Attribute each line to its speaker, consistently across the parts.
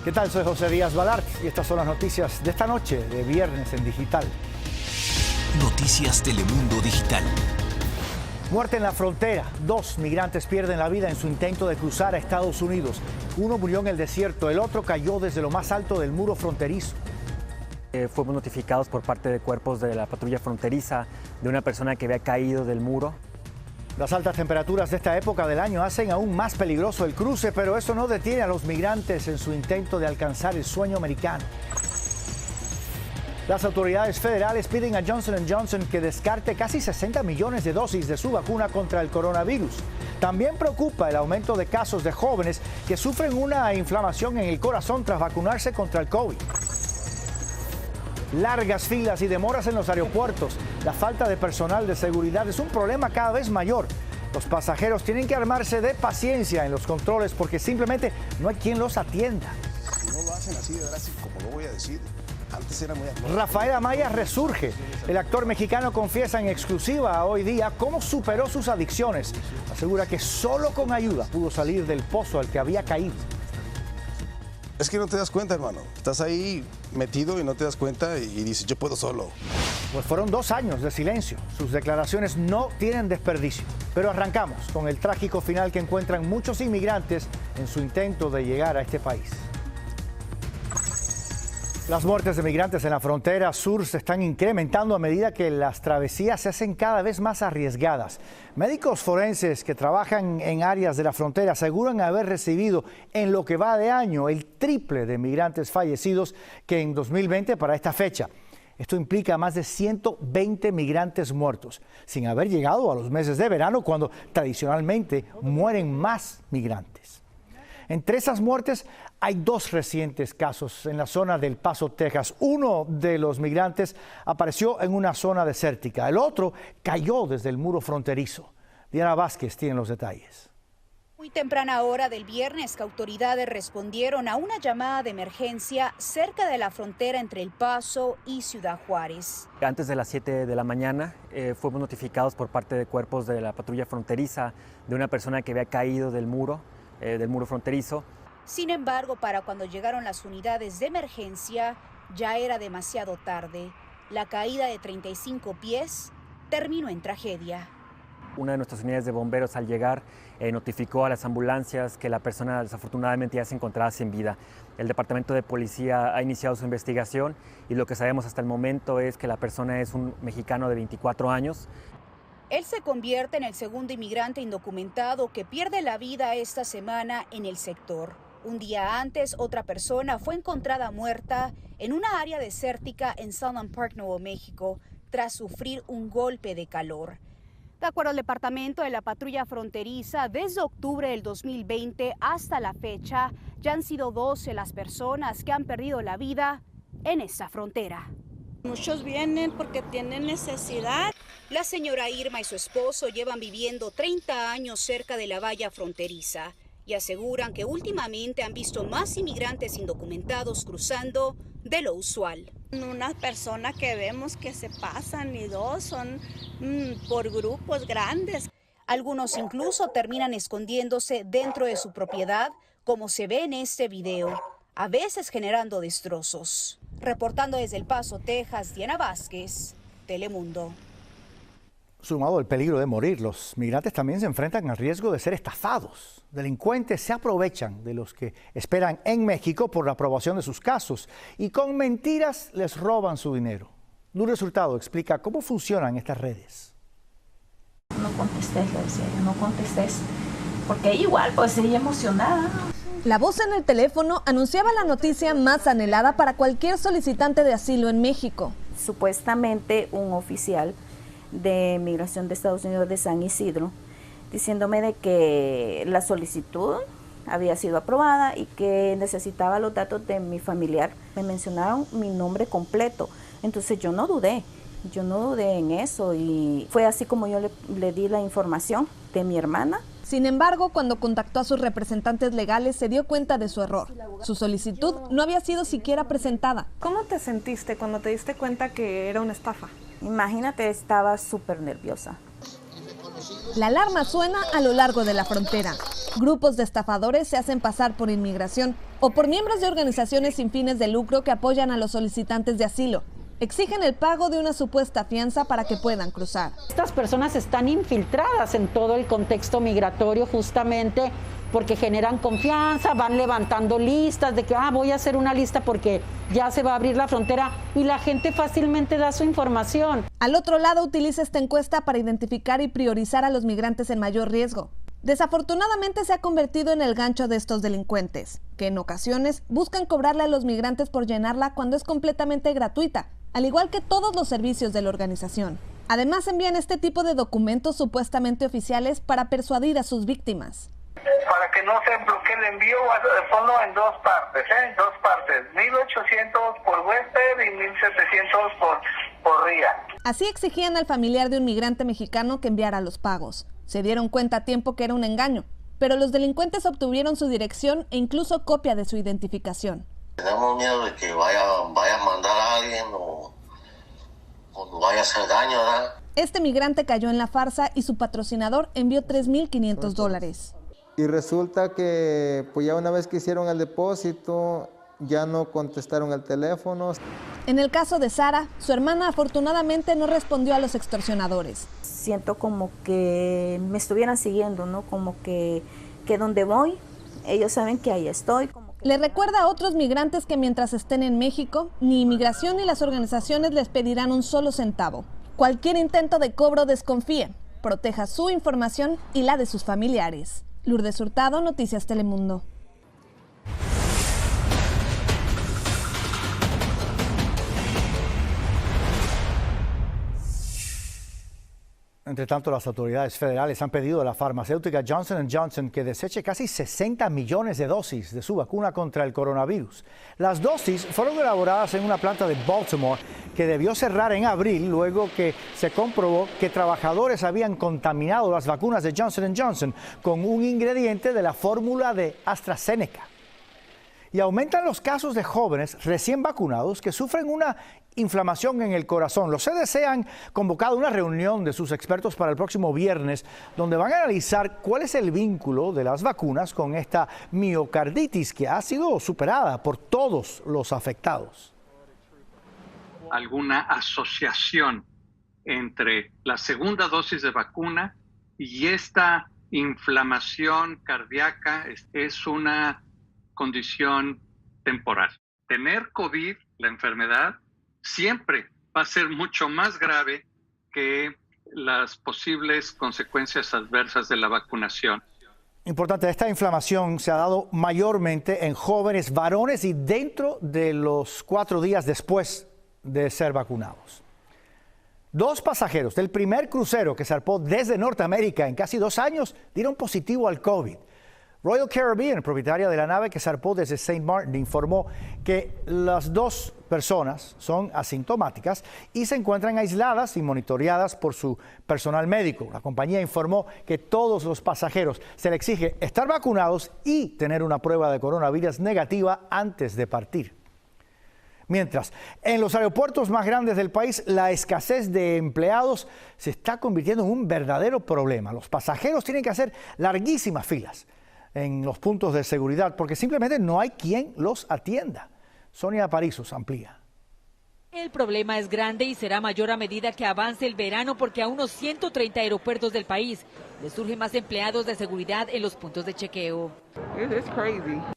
Speaker 1: ¿Qué tal? Soy José Díaz Balart y estas son las noticias de esta noche de Viernes en Digital.
Speaker 2: Noticias Telemundo Digital.
Speaker 1: Muerte en la frontera. 2 migrantes pierden la vida en su intento de cruzar a Estados Unidos. Uno murió en el desierto, el otro cayó desde lo más alto del muro fronterizo.
Speaker 3: Fuimos notificados por parte de cuerpos de la patrulla fronteriza de una persona que había caído del muro.
Speaker 1: Las altas temperaturas de esta época del año hacen aún más peligroso el cruce, pero eso no detiene a los migrantes en su intento de alcanzar el sueño americano. Las autoridades federales piden a Johnson & Johnson que descarte casi 60 millones de dosis de su vacuna contra el coronavirus. También preocupa el aumento de casos de jóvenes que sufren una inflamación en el corazón tras vacunarse contra el COVID. Largas filas y demoras en los aeropuertos. La falta de personal de seguridad es un problema cada vez mayor. Los pasajeros tienen que armarse de paciencia en los controles porque simplemente no hay quien los atienda.
Speaker 4: Si no lo hacen así de drástico, como lo voy a decir, antes era muy amable.
Speaker 1: Rafael Amaya resurge. El actor mexicano confiesa en exclusiva hoy día cómo superó sus adicciones. Asegura que solo con ayuda pudo salir del pozo al que había caído.
Speaker 4: Es que no te das cuenta, hermano. Estás ahí metido y no te das cuenta y dices, yo puedo solo.
Speaker 1: Pues fueron 2 años de silencio. Sus declaraciones no tienen desperdicio. Pero arrancamos con el trágico final que encuentran muchos inmigrantes en su intento de llegar a este país. Las muertes de migrantes en la frontera sur se están incrementando a medida que las travesías se hacen cada vez más arriesgadas. Médicos forenses que trabajan en áreas de la frontera aseguran haber recibido en lo que va de año el triple de migrantes fallecidos que en 2020 para esta fecha. Esto implica más de 120 migrantes muertos, sin haber llegado a los meses de verano cuando tradicionalmente mueren más migrantes. Entre esas muertes hay 2 recientes casos en la zona del Paso, Texas. Uno de los migrantes apareció en una zona desértica. El otro cayó desde el muro fronterizo. Diana Vázquez tiene los detalles.
Speaker 5: Muy temprana hora del viernes que autoridades respondieron a una llamada de emergencia cerca de la frontera entre El Paso y Ciudad Juárez.
Speaker 3: Antes de las 7 de la mañana fuimos notificados por parte de cuerpos de la patrulla fronteriza de una persona que había caído del muro fronterizo.
Speaker 5: Sin embargo, para cuando llegaron las unidades de emergencia, ya era demasiado tarde. La caída de 35 pies terminó en tragedia.
Speaker 3: Una de nuestras unidades de bomberos al llegar notificó a las ambulancias que la persona desafortunadamente ya se encontraba sin vida. El departamento de policía ha iniciado su investigación y lo que sabemos hasta el momento es que la persona es un mexicano de 24 años.
Speaker 5: Él se convierte en el segundo inmigrante indocumentado que pierde la vida esta semana en el sector. Un día antes, otra persona fue encontrada muerta en una área desértica en Sunland Park, Nuevo México, tras sufrir un golpe de calor. De acuerdo al departamento de la patrulla fronteriza, desde octubre del 2020 hasta la fecha, ya han sido 12 las personas que han perdido la vida en esta frontera.
Speaker 6: Muchos vienen porque tienen necesidad.
Speaker 5: La señora Irma y su esposo llevan viviendo 30 años cerca de la valla fronteriza y aseguran que últimamente han visto más inmigrantes indocumentados cruzando de lo usual.
Speaker 6: Unas personas que vemos que se pasan y 2 son por grupos grandes.
Speaker 5: Algunos incluso terminan escondiéndose dentro de su propiedad, como se ve en este video, a veces generando destrozos. Reportando desde El Paso, Texas, Diana Vázquez, Telemundo.
Speaker 1: Sumado al peligro de morir, los migrantes también se enfrentan al riesgo de ser estafados. Delincuentes se aprovechan de los que esperan en México por la aprobación de sus casos y con mentiras les roban su dinero. Lourdes Hurtado explica cómo funcionan estas redes.
Speaker 7: No contestes, le decía yo, no contestes, porque igual pues ella emocionada.
Speaker 8: La voz en el teléfono anunciaba la noticia más anhelada para cualquier solicitante de asilo en México.
Speaker 7: Supuestamente un oficial de Migración de Estados Unidos de San Isidro, diciéndome de que la solicitud había sido aprobada y que necesitaba los datos de mi familiar. Me mencionaron mi nombre completo, entonces yo no dudé en eso y fue así como yo le di la información de mi hermana.
Speaker 8: Sin embargo, cuando contactó a sus representantes legales se dio cuenta de su error. Su solicitud no había sido siquiera presentada.
Speaker 9: ¿Cómo te sentiste cuando te diste cuenta que era una estafa?
Speaker 7: Imagínate, estaba súper nerviosa.
Speaker 8: La alarma suena a lo largo de la frontera. Grupos de estafadores se hacen pasar por inmigración o por miembros de organizaciones sin fines de lucro que apoyan a los solicitantes de asilo. Exigen el pago de una supuesta fianza para que puedan cruzar.
Speaker 10: Estas personas están infiltradas en todo el contexto migratorio justamente porque generan confianza, van levantando listas de que voy a hacer una lista porque ya se va a abrir la frontera y la gente fácilmente da su información.
Speaker 8: Al otro lado, utiliza esta encuesta para identificar y priorizar a los migrantes en mayor riesgo. Desafortunadamente se ha convertido en el gancho de estos delincuentes, que en ocasiones buscan cobrarle a los migrantes por llenarla cuando es completamente gratuita, al igual que todos los servicios de la organización. Además, envían este tipo de documentos supuestamente oficiales para persuadir a sus víctimas.
Speaker 11: Para que no se bloquee el envío, ponlo en dos partes, Dos partes, 1.800 por huésped y 1.700 por día.
Speaker 8: Así exigían al familiar de un migrante mexicano que enviara los pagos. Se dieron cuenta a tiempo que era un engaño, pero los delincuentes obtuvieron su dirección e incluso copia de su identificación.
Speaker 12: Tenemos miedo de que vaya a mandar a alguien o vaya a hacer daño, ¿verdad?
Speaker 8: Este migrante cayó en la farsa y su patrocinador envió $3,500.
Speaker 13: Y resulta que pues ya una vez que hicieron el depósito, ya no contestaron el teléfono.
Speaker 8: En el caso de Sara, su hermana afortunadamente no respondió a los extorsionadores.
Speaker 7: Siento como que me estuvieran siguiendo, ¿no? Como que donde voy, ellos saben que ahí estoy.
Speaker 8: Le recuerda a otros migrantes que mientras estén en México, ni inmigración ni las organizaciones les pedirán un solo centavo. Cualquier intento de cobro desconfíe, proteja su información y la de sus familiares. Lourdes Hurtado, Noticias Telemundo.
Speaker 1: Entre tanto, las autoridades federales han pedido a la farmacéutica Johnson & Johnson que deseche casi 60 millones de dosis de su vacuna contra el coronavirus. Las dosis fueron elaboradas en una planta de Baltimore que debió cerrar en abril luego que se comprobó que trabajadores habían contaminado las vacunas de Johnson & Johnson con un ingrediente de la fórmula de AstraZeneca. Y aumentan los casos de jóvenes recién vacunados que sufren una inflamación en el corazón. Los CDC han convocado una reunión de sus expertos para el próximo viernes, donde van a analizar cuál es el vínculo de las vacunas con esta miocarditis que ha sido superada por todos los afectados.
Speaker 14: Alguna asociación entre la segunda dosis de vacuna y esta inflamación cardíaca es una condición temporal. Tener COVID, la enfermedad, siempre va a ser mucho más grave que las posibles consecuencias adversas de la vacunación.
Speaker 1: Importante, esta inflamación se ha dado mayormente en jóvenes varones y dentro de los 4 días después de ser vacunados. 2 pasajeros del primer crucero que zarpó desde Norteamérica en casi 2 años dieron positivo al COVID. Royal Caribbean, propietaria de la nave que zarpó desde St. Martin, informó que las 2 personas son asintomáticas y se encuentran aisladas y monitoreadas por su personal médico. La compañía informó que todos los pasajeros se les exige estar vacunados y tener una prueba de coronavirus negativa antes de partir. Mientras, en los aeropuertos más grandes del país, la escasez de empleados se está convirtiendo en un verdadero problema. Los pasajeros tienen que hacer larguísimas filas en los puntos de seguridad porque simplemente no hay quien los atienda. Sonia Aparicio amplía.
Speaker 15: El problema es grande y será mayor a medida que avance el verano porque a unos 130 aeropuertos del país les surgen más empleados de seguridad en los puntos de chequeo.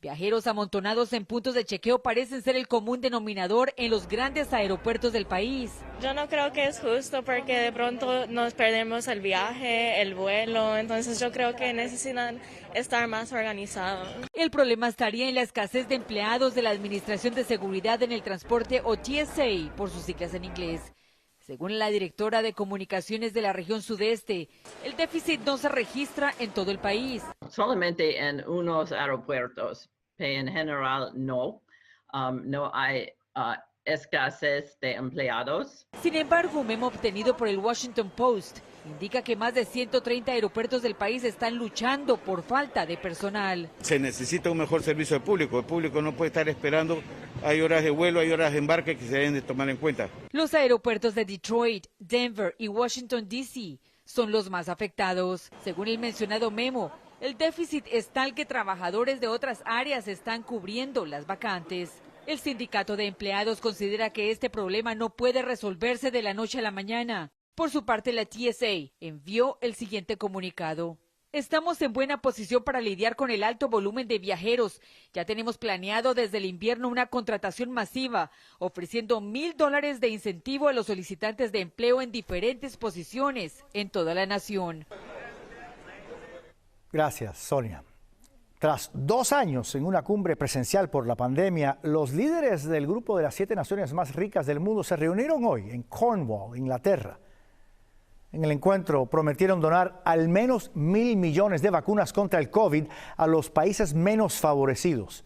Speaker 15: Viajeros amontonados en puntos de chequeo parecen ser el común denominador en los grandes aeropuertos del país.
Speaker 16: Yo no creo que es justo porque de pronto nos perdemos el viaje, el vuelo, entonces yo creo que necesitan estar más organizados.
Speaker 15: El problema estaría en la escasez de empleados de la Administración de Seguridad en el Transporte o TSA, por sus siglas en inglés. Según la directora de comunicaciones de la región sudeste, el déficit no se registra en todo el país.
Speaker 17: Solamente en unos aeropuertos, pero en general no hay escasez de empleados.
Speaker 15: Sin embargo, un memo obtenido por el Washington Post indica que más de 130 aeropuertos del país están luchando por falta de personal.
Speaker 18: Se necesita un mejor servicio al público. El público no puede estar esperando. Hay horas de vuelo, hay horas de embarque que se deben de tomar en cuenta.
Speaker 15: Los aeropuertos de Detroit, Denver y Washington, D.C. son los más afectados. Según el mencionado memo, El déficit es tal que trabajadores de otras áreas están cubriendo las vacantes. El sindicato de empleados considera que este problema no puede resolverse de la noche a la mañana. Por su parte, la TSA envió el siguiente comunicado. Estamos en buena posición para lidiar con el alto volumen de viajeros. Ya tenemos planeado desde el invierno una contratación masiva, ofreciendo $1,000 de incentivo a los solicitantes de empleo en diferentes posiciones en toda la nación.
Speaker 1: Gracias, Sonia. Tras 2 años en una cumbre presencial por la pandemia, los líderes del grupo de las 7 naciones más ricas del mundo se reunieron hoy en Cornwall, Inglaterra. En el encuentro prometieron donar al menos 1.000 millones de vacunas contra el COVID a los países menos favorecidos.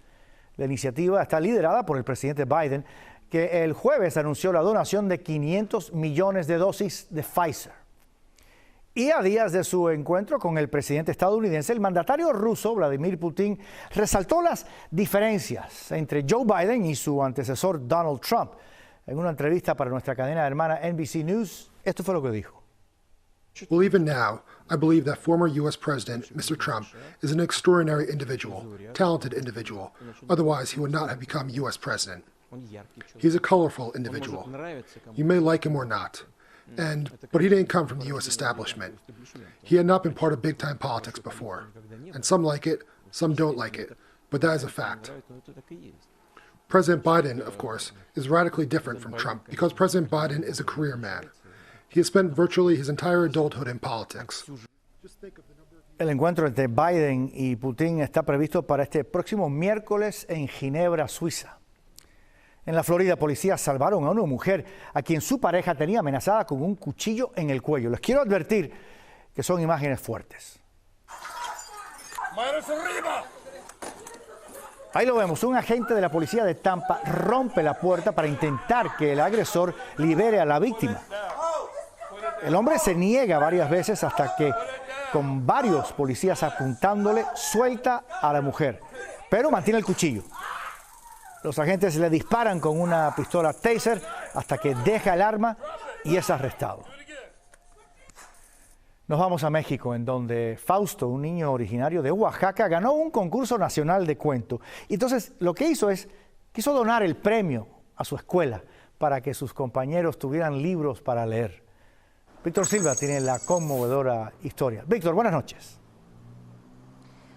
Speaker 1: La iniciativa está liderada por el presidente Biden, que el jueves anunció la donación de 500 millones de dosis de Pfizer. Y a días de su encuentro con el presidente estadounidense, el mandatario ruso, Vladimir Putin, resaltó las diferencias entre Joe Biden y su antecesor Donald Trump. En una entrevista para nuestra cadena hermana NBC News, esto fue lo que dijo.
Speaker 19: Well, even now, I believe that former U.S. President, Mr. Trump, is an extraordinary individual, talented individual. Otherwise, he would not have become U.S. President. He's a colorful individual. You may like him or not. But he didn't come from the U.S. establishment. He had not been part of big-time politics before. And some like it, some don't like it. But that is a fact. President Biden, of course, is radically different from Trump because President Biden is a career man. He has spent virtually his entire adulthood in politics.
Speaker 1: El encuentro entre Biden y Putin está previsto para este próximo miércoles en Ginebra, Suiza. En la Florida, policías salvaron a una mujer a quien su pareja tenía amenazada con un cuchillo en el cuello. Les quiero advertir que son imágenes fuertes.
Speaker 20: ¡Manos arriba!
Speaker 1: Ahí lo vemos, un agente de la policía de Tampa rompe la puerta para intentar que el agresor libere a la víctima. El hombre se niega varias veces hasta que, con varios policías apuntándole, suelta a la mujer, pero mantiene el cuchillo. Los agentes le disparan con una pistola Taser hasta que deja el arma y es arrestado. Nos vamos a México, en donde Fausto, un niño originario de Oaxaca, ganó un concurso nacional de cuento. Entonces, lo que hizo es, quiso donar el premio a su escuela para que sus compañeros tuvieran libros para leer. Víctor Silva tiene la conmovedora historia. Víctor, buenas noches.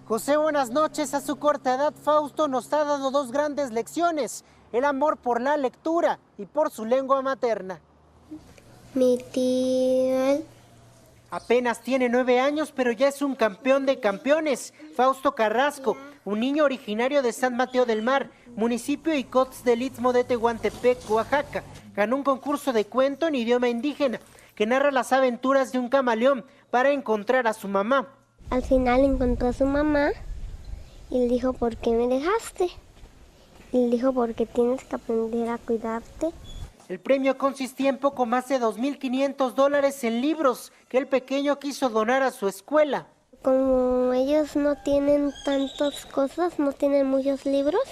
Speaker 21: José, buenas noches. A su corta edad, Fausto nos ha dado 2 grandes lecciones: el amor por la lectura y por su lengua materna.
Speaker 22: Mi tía.
Speaker 21: Apenas tiene 9 años, pero ya es un campeón de campeones. Fausto Carrasco, un niño originario de San Mateo del Mar, municipio Ixcots del Istmo de Tehuantepec, Oaxaca, ganó un concurso de cuento en idioma indígena que narra las aventuras de un camaleón para encontrar a su mamá.
Speaker 22: Al final encontró a su mamá y le dijo, ¿por qué me dejaste? Y le dijo, porque tienes que aprender a cuidarte.
Speaker 21: El premio consistía en poco más de $2,500 en libros que el pequeño quiso donar a su escuela.
Speaker 22: Como ellos no tienen tantas cosas, no tienen muchos libros,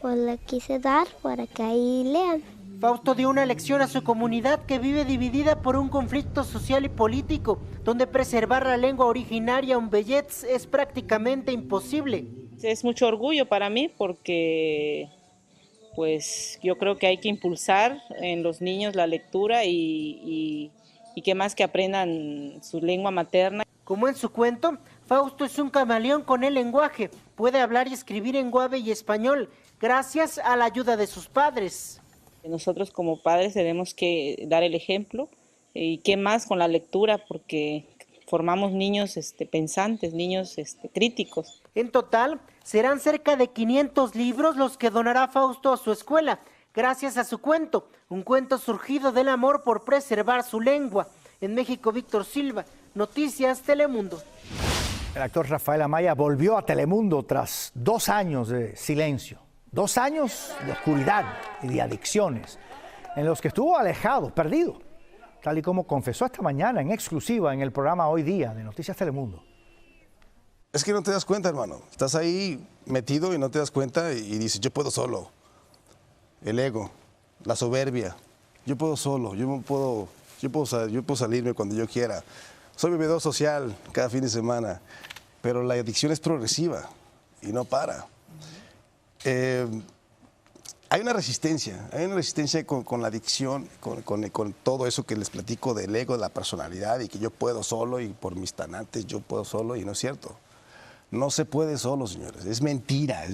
Speaker 22: pues le quise dar para que ahí lean.
Speaker 21: Fausto dio una lección a su comunidad que vive dividida por un conflicto social y político, donde preservar la lengua originaria umbeyets es prácticamente imposible.
Speaker 23: Es mucho orgullo para mí porque pues yo creo que hay que impulsar en los niños la lectura y que más que aprendan su lengua materna.
Speaker 21: Como en su cuento, Fausto es un camaleón con el lenguaje, puede hablar y escribir en guave y español, gracias a la ayuda de sus padres.
Speaker 23: Nosotros como padres tenemos que dar el ejemplo y qué más con la lectura porque formamos niños pensantes, niños críticos.
Speaker 21: En total serán cerca de 500 libros los que donará Fausto a su escuela, gracias a su cuento, un cuento surgido del amor por preservar su lengua. En México, Víctor Silva, Noticias Telemundo.
Speaker 1: El actor Rafael Amaya volvió a Telemundo tras 2 años de silencio. 2 años de oscuridad y de adicciones, en los que estuvo alejado, perdido, tal y como confesó esta mañana en exclusiva en el programa Hoy Día de Noticias Telemundo.
Speaker 4: Es que no te das cuenta, hermano. Estás ahí metido y no te das cuenta y dices, yo puedo solo. El ego, la soberbia. Yo puedo solo, yo puedo salirme cuando yo quiera. Soy bebedor social cada fin de semana. pero la adicción es progresiva y no para. Hay una resistencia con la adicción, con todo eso que les platico del ego, de la personalidad y que yo puedo solo y por mis tanates yo puedo solo y no es cierto. No se puede solo, señores. Es mentira.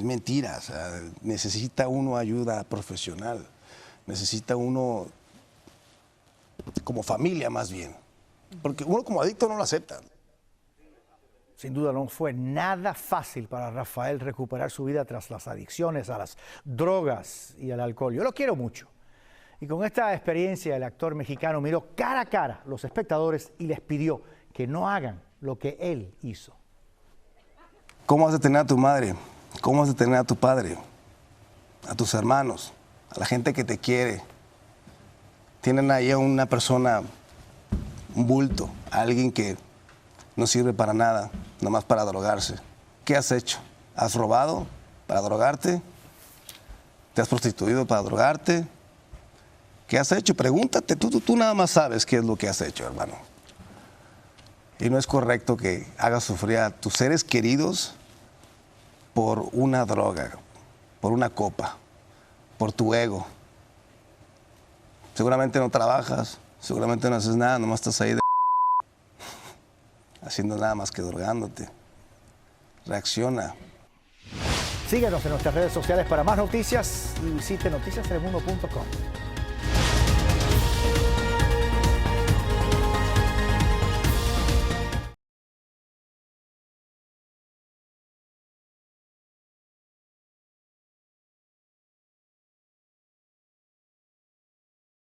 Speaker 4: O sea, necesita uno ayuda profesional. Necesita uno como familia más bien. Porque uno como adicto no lo acepta.
Speaker 1: Sin duda no fue nada fácil para Rafael recuperar su vida tras las adicciones a las drogas y al alcohol. Yo lo quiero mucho. Y con esta experiencia el actor mexicano miró cara a cara a los espectadores y les pidió que no hagan lo que él hizo.
Speaker 4: ¿Cómo vas a tener a tu madre? ¿Cómo vas a tener a tu padre? A tus hermanos, a la gente que te quiere. Tienen ahí a una persona, un bulto, a alguien que no sirve para nada, nomás para drogarse. ¿Qué has hecho? ¿Has robado para drogarte? ¿Te has prostituido para drogarte? ¿Qué has hecho? Pregúntate, tú nada más sabes qué es lo que has hecho, hermano. Y no es correcto que hagas sufrir a tus seres queridos por una droga, por una copa, por tu ego. Seguramente no trabajas, seguramente no haces nada, nomás estás ahí de haciendo nada más que drogándote. Reacciona.
Speaker 1: Síguenos en nuestras redes sociales para más noticias y visite noticiastelemundo.com.